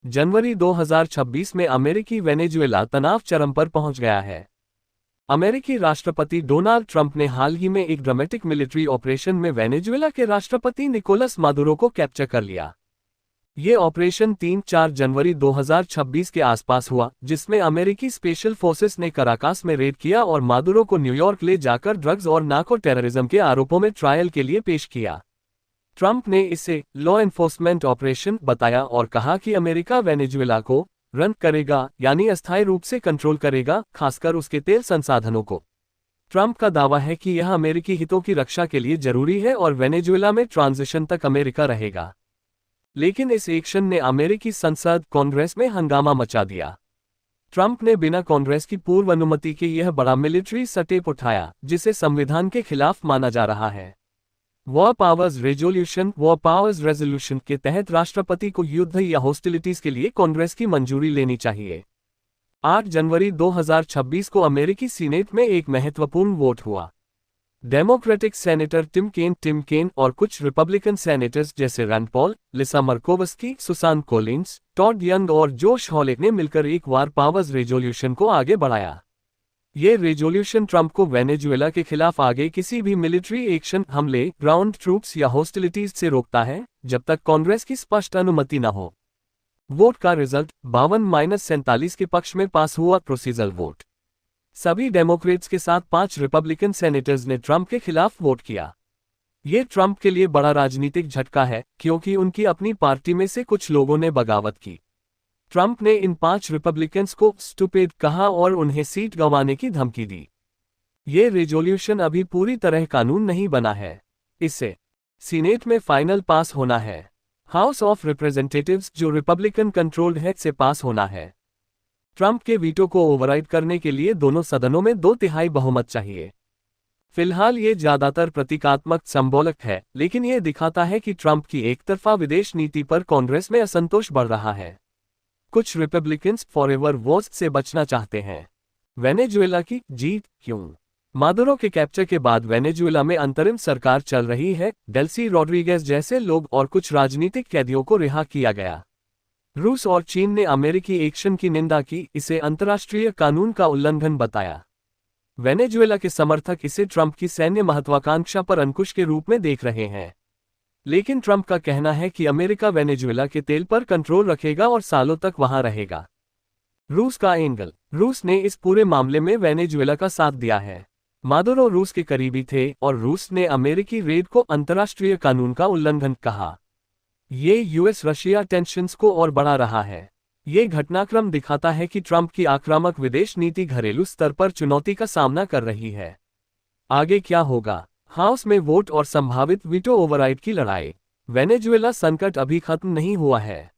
जनवरी 2026 में अमेरिकी वेनेजुएला तनाव चरम पर पहुंच गया है। अमेरिकी राष्ट्रपति डोनाल्ड ट्रंप ने हाल ही में एक ड्रामेटिक मिलिट्री ऑपरेशन में वेनेजुएला के राष्ट्रपति निकोलस मादुरो को कैप्चर कर लिया। ये ऑपरेशन 3-4 जनवरी 2026 के आसपास हुआ, जिसमें अमेरिकी स्पेशल फोर्सेस ने कराकास में रेड किया और मादुरो को न्यूयॉर्क ले जाकर ड्रग्स और नार्को टेररिज्म के आरोपों में ट्रायल के लिए पेश किया। ट्रंप ने इसे लॉ एनफोर्समेंट ऑपरेशन बताया और कहा कि अमेरिका वेनेजुएला को रन करेगा, यानी अस्थायी रूप से कंट्रोल करेगा, खासकर उसके तेल संसाधनों को। ट्रंप का दावा है कि यह अमेरिकी हितों की रक्षा के लिए जरूरी है और वेनेजुएला में ट्रांजिशन तक अमेरिका रहेगा। लेकिन इस एक्शन ने अमेरिकी संसद कांग्रेस में हंगामा मचा दिया। ट्रंप ने बिना कांग्रेस की पूर्व अनुमति के यह बड़ा मिलिट्री स्टेप उठाया, जिसे संविधान के खिलाफ माना जा रहा है। वॉर पावर्स रेजोल्यूशन के तहत राष्ट्रपति को युद्ध या हॉस्टिलिटीज के लिए कांग्रेस की मंजूरी लेनी चाहिए। 8 जनवरी 2026 को अमेरिकी सीनेट में एक महत्वपूर्ण वोट हुआ। डेमोक्रेटिक सेनेटर टिम केन और कुछ रिपब्लिकन सेनेटर्स जैसे रैंड पॉल, लिसा मर्कोवस्की, सुसान कोलिंस, टॉड यंग और जोश हॉलेक ने मिलकर एक वॉर पावर्स रेजोल्यूशन को आगे बढ़ाया। ये रेजोल्यूशन ट्रंप को वेनेजुएला के खिलाफ आगे किसी भी मिलिट्री एक्शन, हमले, ग्राउंड ट्रूप्स या हॉस्टिलिटीज से रोकता है, जब तक कांग्रेस की स्पष्ट अनुमति न हो। वोट का रिजल्ट 52-47 के पक्ष में पास हुआ। Procedural vote. सभी डेमोक्रेट्स के साथ 5 रिपब्लिकन सेनेटर्स ने ट्रंप के खिलाफ वोट किया। ये ट्रंप के लिए बड़ा राजनीतिक झटका है, क्योंकि उनकी अपनी पार्टी में से कुछ लोगों ने बगावत की। ट्रंप ने इन 5 रिपब्लिकन्स को स्टूपिड कहा और उन्हें सीट गंवाने की धमकी दी। ये रेजोल्यूशन अभी पूरी तरह कानून नहीं बना है। इसे सीनेट में फाइनल पास होना है। हाउस ऑफ रिप्रेजेंटेटिव्स, जो रिपब्लिकन कंट्रोल्ड है, से पास होना है। ट्रंप के वीटो को ओवरराइड करने के लिए दोनों सदनों में 2/3 बहुमत चाहिए। फिलहाल ये ज्यादातर प्रतीकात्मक सिंबॉलिक है, लेकिन यह दिखाता है कि ट्रंप की एकतरफा विदेश नीति पर कांग्रेस में असंतोष बढ़ रहा है। कुछ रिपब्लिकन्स फॉरएवर वॉर्स से बचना चाहते हैं। वेनेजुएला की जीत क्यों? मादुरो के कैप्चर के बाद वेनेजुएला में अंतरिम सरकार चल रही है। डेल्सी रॉड्रिगेज जैसे लोग और कुछ राजनीतिक कैदियों को रिहा किया गया। रूस और चीन ने अमेरिकी एक्शन की निंदा की, इसे अंतर्राष्ट्रीय कानून का उल्लंघन बताया। वेनेजुएला के समर्थक इसे ट्रंप की सैन्य महत्वाकांक्षा पर अंकुश के रूप में देख रहे हैं। लेकिन ट्रंप का कहना है कि अमेरिका वेनेजुएला के तेल पर कंट्रोल रखेगा और सालों तक वहां रहेगा। रूस का एंगल। रूस ने इस पूरे मामले में वेनेजुएला का साथ दिया है। मादुरो रूस के करीबी थे और रूस ने अमेरिकी रेड को अंतर्राष्ट्रीय कानून का उल्लंघन कहा। ये यूएस रशिया टेंशन्स को और बढ़ा रहा है। ये घटनाक्रम दिखाता है कि ट्रंप की आक्रामक विदेश नीति घरेलू स्तर पर चुनौती का सामना कर रही है। आगे क्या होगा? हाउस में वोट और संभावित वीटो ओवरराइड की लड़ाई। वेनेजुएला संकट अभी खत्म नहीं हुआ है।